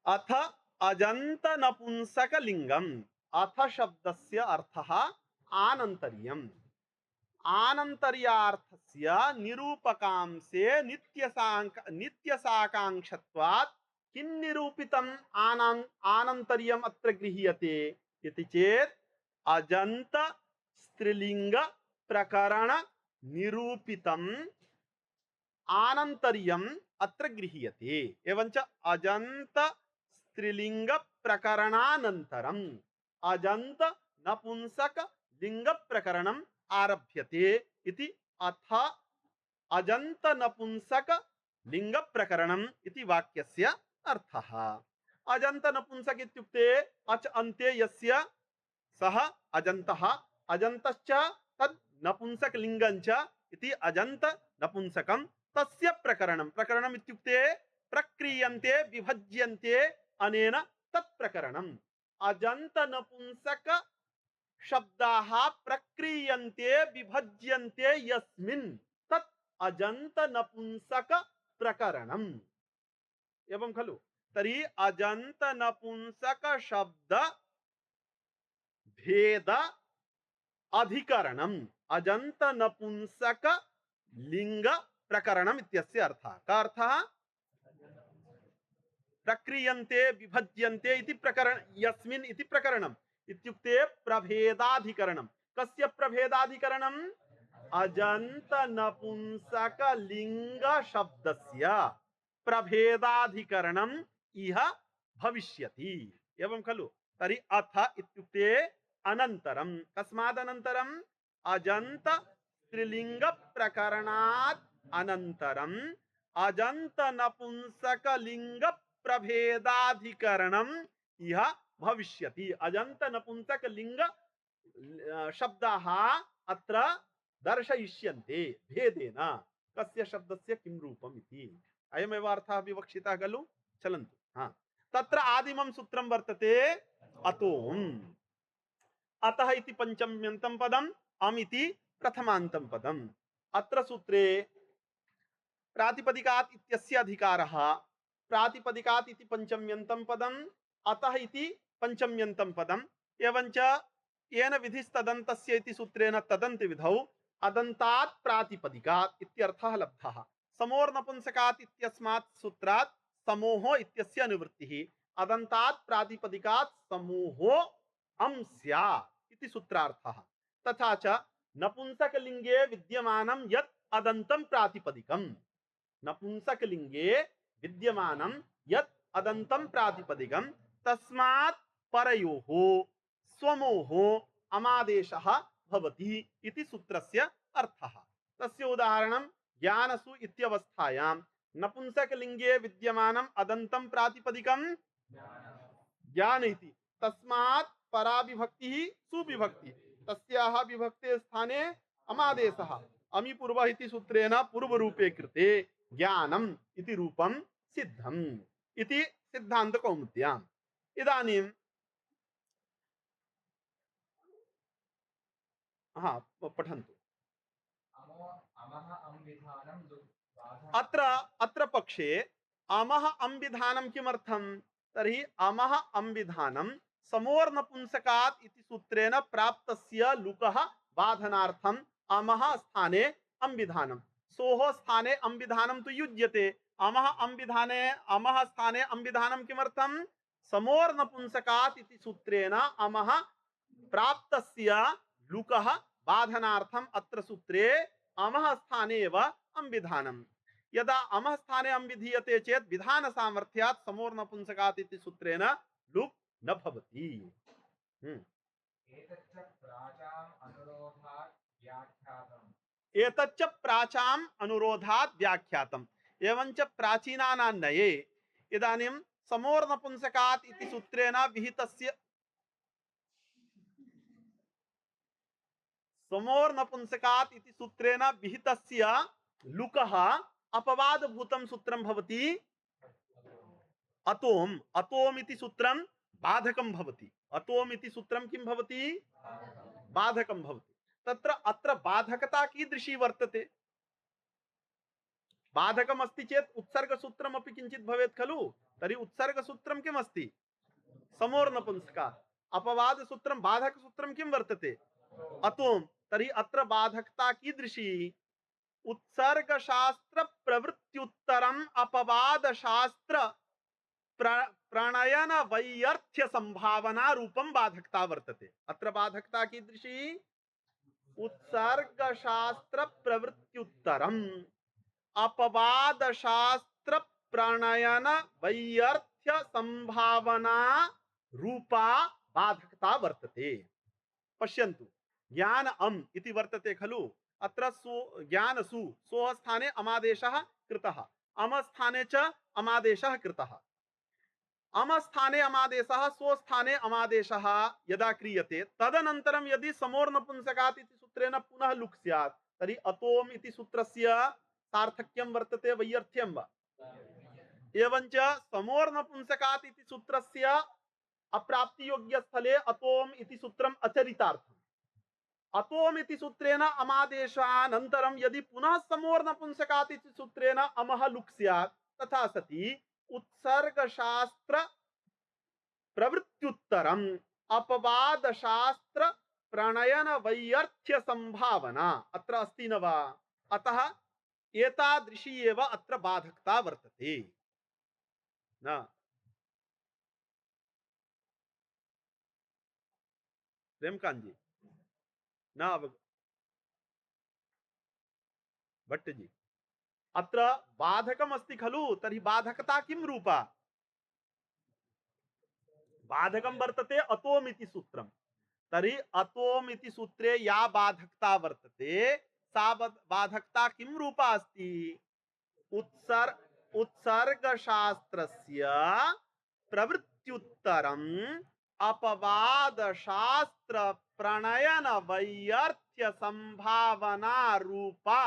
अथ अजंत नपुंसक लिंगम। अथ शब्दस्य अर्थः आनन्तर्यम्। आनन्तर्यार्थस्य निरूपकांशे नित्यसाकांक्षत्वात् किं निरूपितम् आनन्तर्यम् अत्र गृह्यते इति चेत् अजंत स्त्रीलिंग प्रकरण निरूपितम् आनन्तर्यम् अत्र गृह्यते। एवञ्च अजंत स्त्रीलिंग प्रकरणानन्तरम् अजंत नपुंसक लिंग प्रकरणम् आरभ्यते इति। अथ अजंत नपुंसक लिंग प्रकरणम् इति वाक्यस्य अर्थः। अजंत नपुंसक इत्युक्ते अच अन्ते यस्य सः अजन्तः, अजन्तश्च तद् नपुंसक लिंगञ्च इति अजंत नपुंसकं तस्य प्रकरणं। प्रकरणम् इत्युक्ते प्रक्रियन्ते विभज्यन्ते अनेन तत् प्रकरणम्। अजंत नपुंसक शब्दाः प्रक्रियन्ते विभज्यन्ते यस्मिन् तत् अजंत नपुंसक प्रकरणम्। एवं खलु? तर्हि अजंत नपुंसक शब्द भेद अधिकरणम् अजंत नपुंसक लिंग प्रकरणम् इत्यस्य अर्थः। का अर्थः? प्रक्रियन्ते विभज्यन्ते इति प्रकरण यस्मिन् इति प्रकरणम् इत्युक्ते प्रभेदाधिकरणम्। कस्य प्रभेदाधिकरणम्? अजंत नपुंसक लिंग शब्दस्य प्रभेदाधिकरणम् इह भविष्यति। एवं खलु? तर्हि अथ इत्युक्ते अनन्तरं। कस्मात् अनन्तरम्? अजंत स्त्रीलिंग प्रकरणात् अनन्तरम् अजंत नपुंसक लिंग प्रभेदाधिकरणम् इह भविष्यति। अजंत नपुंसक लिंग शब्दाः अत्र दर्शयिष्यन्ते भेदेन कस्य शब्दस्य किं रूपम् इति। अयमेव अर्थः विवक्षितः खलु? चलन्तु। हाँ, तत्र आदिमं सूत्रं वर्तते अतोम्। अतः इति पंचम्यन्तं पदम्, अम् इति प्रथमान्तं पदम्। अत्र सूत्रे प्रातिपदिकात् इत्यस्य अधिकारः, प्रातिपदिकात् इति पंचम्यन्तं पदम्, अतः इति पंचम्यन्तं पदम्। एवञ्च येन विधिस्तदन्तस्य इति सूत्रेण तदन्त विधौ अदन्तात् प्रातिपदिकात् इत्यर्थः लब्धः। समोर्नपुंसकात् इत्यस्मात् सूत्रात् समोः इत्यस्य अनुवृत्तिः, अदन्तात् प्रातिपदिकात् समोहो अं स्यात् इति सूत्रार्थः। तथा च नपुंसकलिङ्गे विद्यमानं यत् अदन्तं प्रातिपदिकम्, नपुंसकलिङ्गे विद्यमानं यत् अदन्तं प्रातिपदिकं तस्मात् परयोः स्वमोः अमादेशः भवति इति सूत्रस्य अर्थः। तस्य उदाहरणं ज्ञानसु इत्यवस्थायां नपुंसकलिङ्गे विद्यमानम् अदन्तं प्रातिपदिकं ज्ञान इति, तस्मात् परा विभक्तिः सुविभक्तिः, तस्याः विभक्ते स्थाने अमादेशः अमि पूर्वः इति सूत्रेण पूर्वरूपे कृते ज्ञानम् इति रूपं सिद्धम् इति सिद्धान्तकौमुद्याम्। इदानीं पठन्तु। अत्र पक्षे अमः अं विधानं किमर्थं? तर्हि अमः अं विधानं समोर्नपुंसकात् इति सूत्रेण प्राप्तस्य लुकः बाधनार्थम् अमः स्थाने अं विधानं। सोः स्थाने अं विधानं तु युज्यते। अमः अं विधाने अमः स्थाने अं विधानं किमर्थं? समोर्नपुंसकात् इति सूत्रेण अमः प्राप्तस्य लुकः बाधनार्थम् अत्र सूत्रे अमः स्थाने एव अं विधानम्। यदा अमः स्थाने अं विधीयते चेत् विधान सामर्थ्यात् समोर्नपुंसकात् इति सूत्रेण लुक् न भवति। एतच्च प्राचाम् अनुरोधात् व्याख्यातम्। एवञ्च प्राचीनानान्नये इदानीं समोर्नपुंसकात् इति सूत्रेण विहितस्य समोर्नपुंसकात् इति सूत्रेण विहितस्य लुकः अपवादभूतं सूत्रं भवति अतोम्। अतोम् इति सूत्रं बाधकं भवति। अतोम् इति सूत्रं किं भवति? बाधकं भवति। तत्र अत्र बाधकता कीदृशी वर्तते? बाधकम् अस्ति चेत् उत्सर्गसूत्रमपि किञ्चित् भवेत् खलु? तर्हि उत्सर्गसूत्रं किमस्ति? समोर्नपुंसकात्। अपवादसूत्रं बाधकसूत्रं किं वर्तते? अतोम। तर्हि अत्र बाधकता कीदृशी? उत्सर्गशास्त्र प्रवृत्त्युत्तरम् अपवादशास्त्र प्रणयन वैयर्थ्य संभावना रूपं बाधकता वर्तते। अत्र बाधकता कीदृशी? उत्सर्गशास्त्र प्रवृत्त्युत्तरम् अपवादशास्त्र प्रणयन वैयर्थ्य संभावना रूपा बाधकता वर्तते। पश्यन्तु, ज्ञान अम इति वर्तते खलु। अत्र सो ज्ञानसु सोः स्थाने अमादेशः कृतः, अम स्थाने च अमादेशः कृतः। अम स्थाने अमादेशः, सो स्थाने अमादेशः यदा क्रियते तदनन्तरं यदि समोर्नपुंसकात् इति सूत्रेण पुनः लुक् स्यात् तर्हि अतोम इति सूत्रस्य सार्थक्यं वर्तते वैयर्थ्यं वा? एवञ्च समोर्नपुंसकात् इति सूत्रस्य अप्राप्तियोग्यस्थले अतोम इति सूत्रम् अचरितार्थम्। अतोम इति सूत्रेण अमादेशानन्तरं यदि पुनः समोर्नपुंसकात् इति सूत्रेण अमः लुक् स्यात् तथा सति उत्सर्गशास्त्र प्रवृत्त्युत्तरम् अपवादशास्त्र प्रणयन वैयर्थ्य संभावना अत्र अस्ति न वा? अतः एतादृशी एव अत्र बाधकता वर्तते न। प्रेमकांत जी न भट्ट जी, अत्र बाधकम् अस्ति खलु। तर्हि बाधकता किं रूपा? बाधकं वर्तते अतोम इति सूत्रम्। तर्हि अतोम इति सूत्रे या बाधकता वर्तते सा बाधकता किं रूपा अस्ति? उत्सर्गशास्त्रस्य प्रवृत्त्युत्तरम् अपवादशास्त्र प्रणयन वैयर्थ्य संभावना रूपा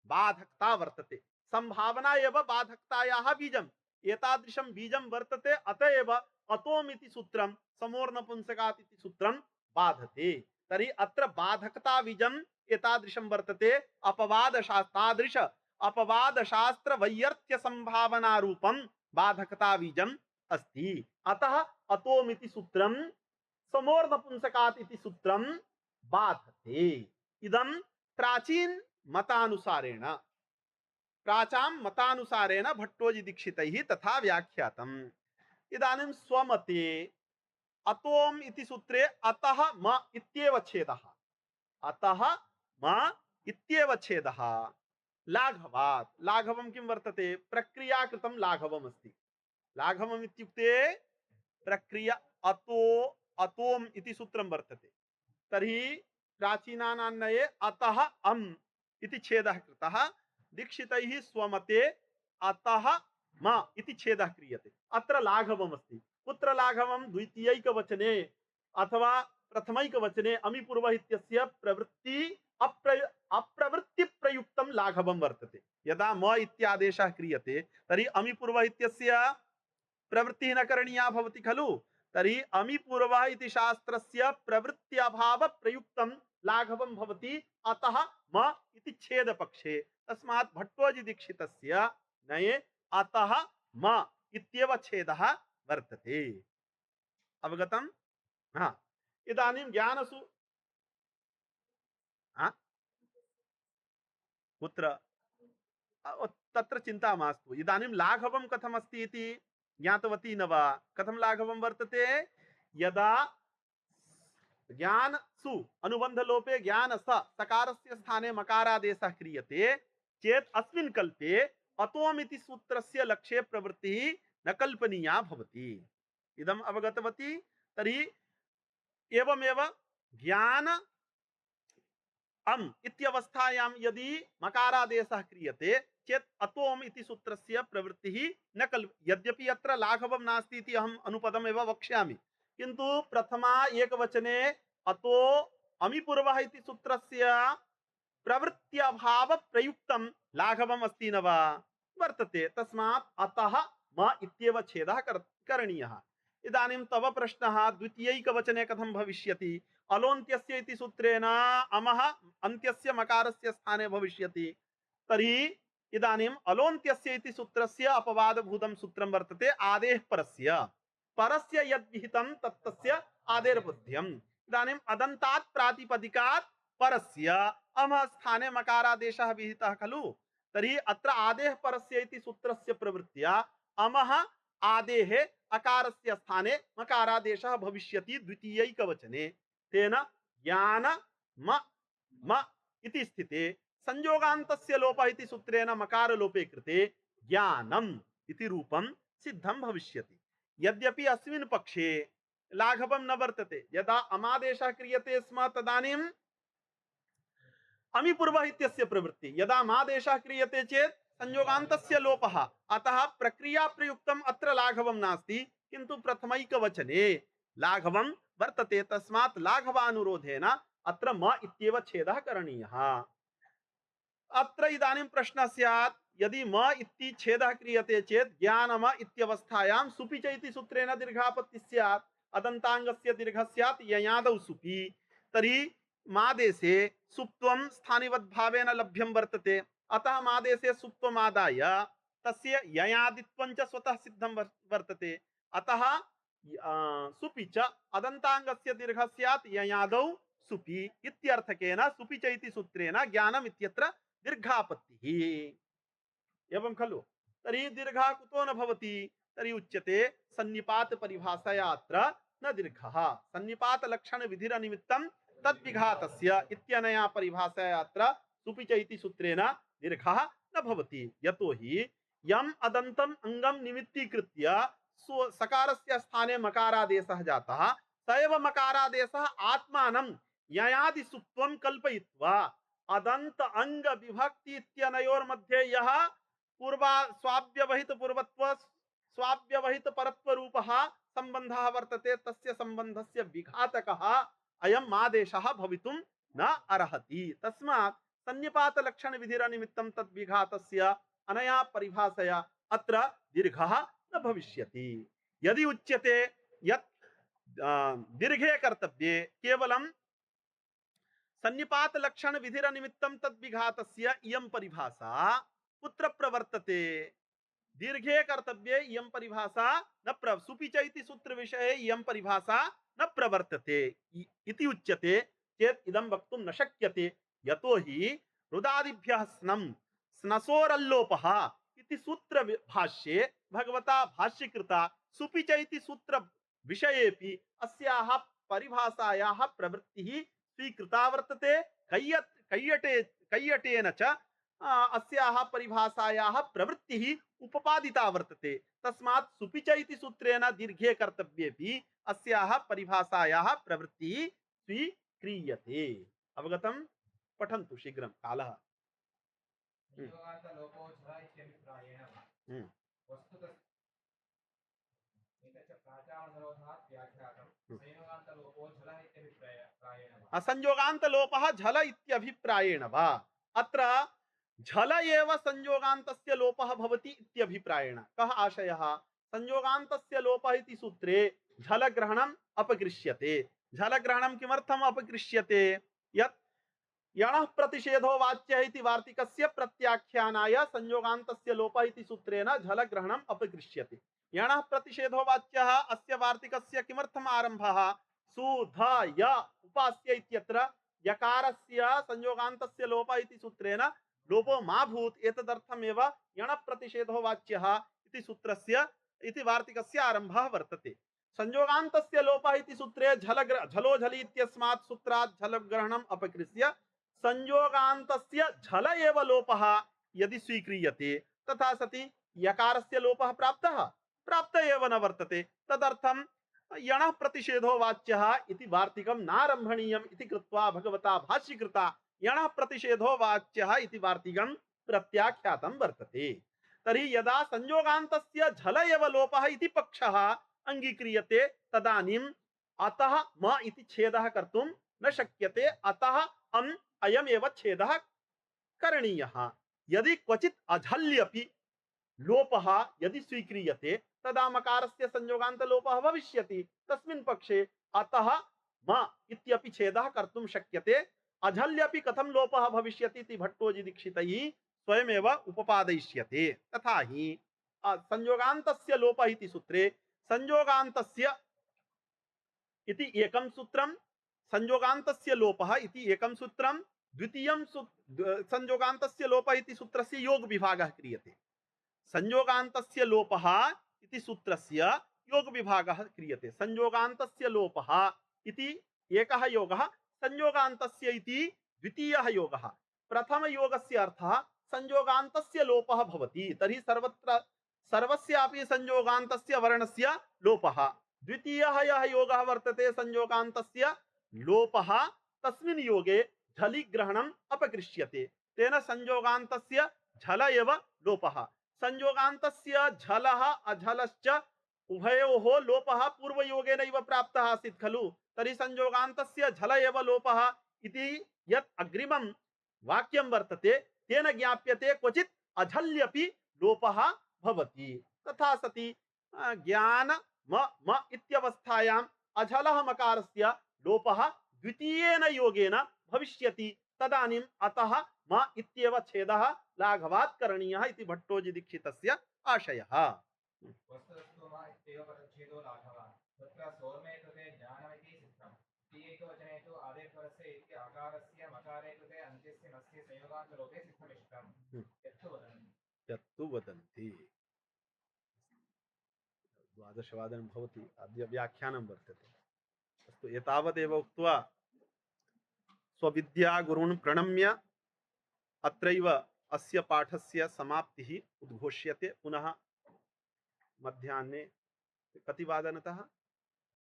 बाधकता वर्तते। संभावना एव बाधकतायाः बीजम्। एतादृशं बीजं वर्तते, अतएव अतोम इति सूत्रं समोर्नपुंसकात् इति सूत्रं बाधते। तर्हि अत्र बाधकता बीजम् एतादृशं वर्तते। तादृश अपवादशास्त्र वैयर्थ्य संभावना रूपं बाधकता बीजम् अस्ति। अतः अतोम इति सूत्रं समोर्नपुंसकात् इति सूत्रं बाधते। इदं प्राचीन मतानुसारेण प्राचां मतानुसारेण भट्टोजी दीक्षितैः तथा व्याख्यातम्। इदानीं स्वमते अतोम इति सूत्रे अतः म इत्येव छेदः, अतः म इत्येव छेदः लाघवात्। लाघवं किं वर्तते? प्रक्रियाकृतं लाघवम् अस्ति। लाघवम् इत्युक्ते प्रक्रिया अतोम इति सूत्रं वर्तते। तर्हि प्राचीनानान्वये अतः अम् इति छेदः कृतः। दीक्षितैः स्वमते अतः म इति छेदः क्रियते। अत्र लाघवम् अस्ति। कुत्र लाघवं? द्वितीयैकवचने अथवा प्रथमैकवचने अमिपूर्वः इत्यस्य प्रवृत्ति अप्रवृत्ति प्रयुक्तं लाघवं वर्तते। यदा म इत्यादेशः क्रियते तर्हि अमिपूर्वः इत्यस्य प्रवृत्तिः न करणीया भवति खलु। तर्हि अमिपूर्वः इति शास्त्रस्य प्रवृत्त्यभाव प्रयुक्तं लाघवं भवति। अतः म इति छेदपक्षे। तस्मात् भट्टोजी दीक्षितस्य नये अतः म इत्येव छेदः वर्तते। अवगतम्? हाँ। इदानीं ज्ञानसु कुत्र तत्र चिन्ता मास्तु। इदानीं लाघवं कथमस्ति इति ज्ञातवती न वा? कथं लाघवं वर्तते? यदा ज्ञानसु अनुबन्धलोपे ज्ञान सकारस्य स्थाने मकारादेशः क्रियते चेत् अस्मिन् कल्पे अतोम इति सूत्रस्य लक्ष्ये प्रवृत्तिः न कल्पनीया भवति। इदम् अवगतवती? तर्हि एवमेव ज्ञान अम् इत्यवस्थायां यदि मकारादेशः क्रियते चेत् अतोम इति सूत्रस्य प्रवृत्तिः न यद्यपि अत्र लाघवं नास्ति इति अहम् अनुपदम् एव वक्ष्यामि, किन्तु प्रथमा एकवचने अतो अमिपूर्वः इति सूत्रस्य प्रवृत्त्यभाव प्रयुक्तं लाघवम् अस्ति न वा? वर्तते। तस्मात् अतः म इत्येव छेदः करणीयः। इदानीं तव प्रश्नः द्वितीयैकवचने कथं भविष्यति? अलोन्त्यस्य इति सूत्रेण अमः अन्त्यस्य मकारस्य स्थाने भविष्यति। तर्हि इदानीम् अलोन्त्यस्य इति सूत्रस्य अपवादभूतं सूत्रं वर्तते आदेः परस्य परस्य यद् विहितं तत्तस्य आदेर्बुद्ध्यम्। इदानीम् अदन्तात् प्रातिपदिकात् परस्य अमः स्थाने मकारादेशः विहितः खलु, तर्हि अत्र आदेः परस्य इति सूत्रस्य प्रवृत्त्या अमः आदेः अकारस्य स्थाने मकारादेशः भविष्यति द्वितीयैकवचने। तेन ज्ञान म म इति स्थिते संयोगान्तस्य लोपः इति सूत्रेण मकार लोपे कृते ज्ञानम् इति रूपं सिद्धं भविष्यति। यद्यपि अस्मिन् पक्षे लाघवं न वर्तते, यदा अमादेशः क्रियते स्म तदानीं अमिपूर्वः इत्यस्य प्रवृत्ति, यदा मादेशः क्रियते चेत् संयोगान्तस्य लोपः, अतः प्रक्रिया प्रयुक्तम् अत्र लाघवं नास्ति, किन्तु प्रथमैकवचने लाघवं वर्तते। तस्मात् लाघवानुरोधेन अत्र म इत्येव छेदः करणीयः। अत्र इदानीं प्रश्नः स्यात्, यदि म इति छेदः क्रियते चेत् ज्ञानम इत्यवस्थायां सुपि च इति सूत्रेण दीर्घापत्तिः स्यात्, अदन्ताङ्गस्य दीर्घः स्यात् ययादौ सुपि, तर्हि मादेशे सुप्त्वं स्थानिवद्भावेन लभ्यं वर्तते, अतः मादेशे सुप्त्वमादाय तस्य ययादित्वं च स्वतः सिद्धं वर्तते, अतः सुपि च अदन्ताङ्गस्य दीर्घः स्यात् ययादौ सुपि इत्यर्थकेन सुपि च इति सूत्रेण ज्ञानम् इत्यत्र दीर्घापत्तिः। एवं खलु? तर्हि दीर्घः कुतो न भवति? तर्हि उच्यते सन्निपात परिभाषया अत्र न दीर्घः, सन्निपात लक्षण विधिरनिमित्तं तद्विघातस्य इत्यनया परिभाषया अत्र सुपि च इति सूत्रेण दीर्घः न भवति। यतो हि यम् अदन्तम् अङ्गं निमित्तीकृत्य सकारस्य स्थाने मकारादेशः जातः, स एव मकारादेशः आत्मानं ययादि सुप्त्वं कल्पयित्वा अदन्त अंग विभक्ति इत्यनयोर्मध्ये यः पूर्वा स्वाव्यवहित पूर्वत्व स्वाव्यवहित परत्व रूपः संबंधः वर्तते, तस्य संबंधस्य विघातकः अयम् आदेशः भवितुं न अर्हति। तस्मात् सन्निपात लक्षण विधिरनिमित्तं तद्विघातस्य अनया परिभाषया अत्र दीर्घः न भविष्यति। यदि उच्यते यत् दीर्घे कर्तव्ये केवलं सन्निपात लक्षण विधिरनिमित्तं तद्विघातस्य इयं परिभाषा कुत्र प्रवर्तते? दीर्घे कर्तव्ये इयं परिभाषा न सुपि च इति सूत्र विषये इयं परिभाषा न प्रवर्तते इति उच्यते चेत् इदं वक्तुं न शक्यते। यतो हि रुदादिभ्यः स्नं स्नसोरल्लोपः इति सूत्र भाष्ये भगवता भाष्यकृता सुपि च इति सूत्र विषयेपि अस्याः परिभाषायाः प्रवृत्तिः स्वीकृता वर्तते। कैयटेन च अस्याः परिभाषायाः प्रवृत्तिः उपपादिता वर्तते। तस्मात् सुपि च इति सूत्रेण दीर्घे कर्तव्येपि अस्याः परिभाषायाः प्रवृत्तिः स्वीक्रियते। अवगतं? पठन्तु शीघ्रं, कालः। असंयोगान्त लोपः झल इत्यभिप्रायेण वा? अत्र झल एव संयोगान्तस्य लोपः भवति इत्यभिप्रायेण। कः आशयः? संयोगान्तस्य लोपः इति सूत्रे झलग्रहणम् अपकृष्यते। झलग्रहणं किमर्थम् अपकृष्यते? यत् यणः प्रतिषेधो वाच्यः इति वार्तिकस्य प्रत्याख्यानाय संयोगान्तस्य लोपः इति सूत्रेण झलग्रहणम् अपकृष्यते। यणः प्रतिषेधो वाच्यः अस्य वार्तिकस्य किमर्थम् आरम्भः? सुधय उपास्य इत्यत्र यकारस्य संयोगान्तस्य लोपः इति सूत्रेण लोपो मा भूत्, एतदर्थमेव यणः प्रतिषेधो वाच्यः इति सूत्रस्य इति वार्तिकस्य आरम्भः वर्तते। संयोगान्तस्य लोपः इति सूत्रे झलो झलि इत्यस्मात् सूत्रात् झलग्रहणम् अपकृत्य संयोगान्तस्य झल एव लोपः यदि स्वीक्रियते तथा सति यकारस्य लोपः प्राप्त एव न वर्तते। तदर्थं यणः प्रतिषेधो वाच्यः इति वार्तिकं नारम्भणीयम् इति कृत्वा भगवता भाष्यकृता यणः प्रतिषेधो वाच्यः इति वार्तिकं प्रत्याख्यातं वर्तते। तर्हि यदा संयोगान्तस्य झल एव लोपः इति पक्षः अंगीक्रियते तदानीम् अतः म इति छेदः कर्तुं न शक्यते, अतः अयमेव छेदः करणीयः। यदि क्वचित् अझल्यपि लोपः यदि स्वीक्रियते तदा मकारस्य संयोगान्त लोपः भविष्यति। तस्मिन् पक्षे अतः म इत्यपि छेदः कर्तुं शक्यते। अझल्यपि कथं लोपः भविष्यति इति भट्टोजी दीक्षितैः स्वयमेव उपपादयिष्यते। तथा हि संयोगान्तस्य लोपः इति सूत्रे संयोगान्तस्य इति एकं सूत्रं, संयोगान्तस्य लोपः इति एकं सूत्रं, द्वितीयं संयोगान्तस्य लोपः इति सूत्रस्य योग विभागः क्रियते। संयोगान्तस्य लोपः इति सूत्रस्य योग विभागः क्रियते। संयोगान्तस्य लोपः इति एकः योगः, संयोगान्तस्य इति द्वितीयः योगः। प्रथमयोगस्य अर्थः संयोगान्तस्य लोपः भवति, तर्हि सर्वत्र सर्वस्यापि संयोगान्तस्य वर्णस्य लोपः। द्वितीयः यः योगः वर्तते संयोगान्तस्य लोपः, तस्मिन् योगे झलिग्रहणम् अपकृष्यते, तेन संयोगान्तस्य झल एव लोपः। संयोगान्तस्य झलः अझलश्च उभयोः लोपः पूर्वयोगेनैव प्राप्तः आसीत् खलु, तर्हि संयोगान्तस्य झल एव लोपः इति यत् अग्रिमं वाक्यं वर्तते तेन ज्ञाप्यते क्वचित् अझल्यपि लोपः भवति। तथा सति ज्ञान म इत्यवस्थायाम् अझलः मकारस्य लोपः द्वितीयेन योगेन भविष्यति, तदानीम् अतः म इत्येव छेदः लाघवात् करणीयः इति भट्टोजी दीक्षितस्य आशयः। वस्तुतस्तु मा इत्येव परच्छेदो लाघवः, तत्र सोर्मे कृते ज्ञानमिति सिद्धम्, एकवचने तु आदेशवरस्य इति आकारस्य मकारे कृते अन्त्यस्य नस्य संयोगान्तलोपे सिद्धमिष्टम्। यत्तु वदन्ति 12वादनं भवति, अद्य व्याख्यानं वर्तते। अस्तु, एतावदेव उक्त्वा स्वविद्या गुरून् प्रणम्य अत्रैव अस्य पाठस्य समाप्तिः उद्घोष्यते। पुनः मध्याह्ने कति वादनतः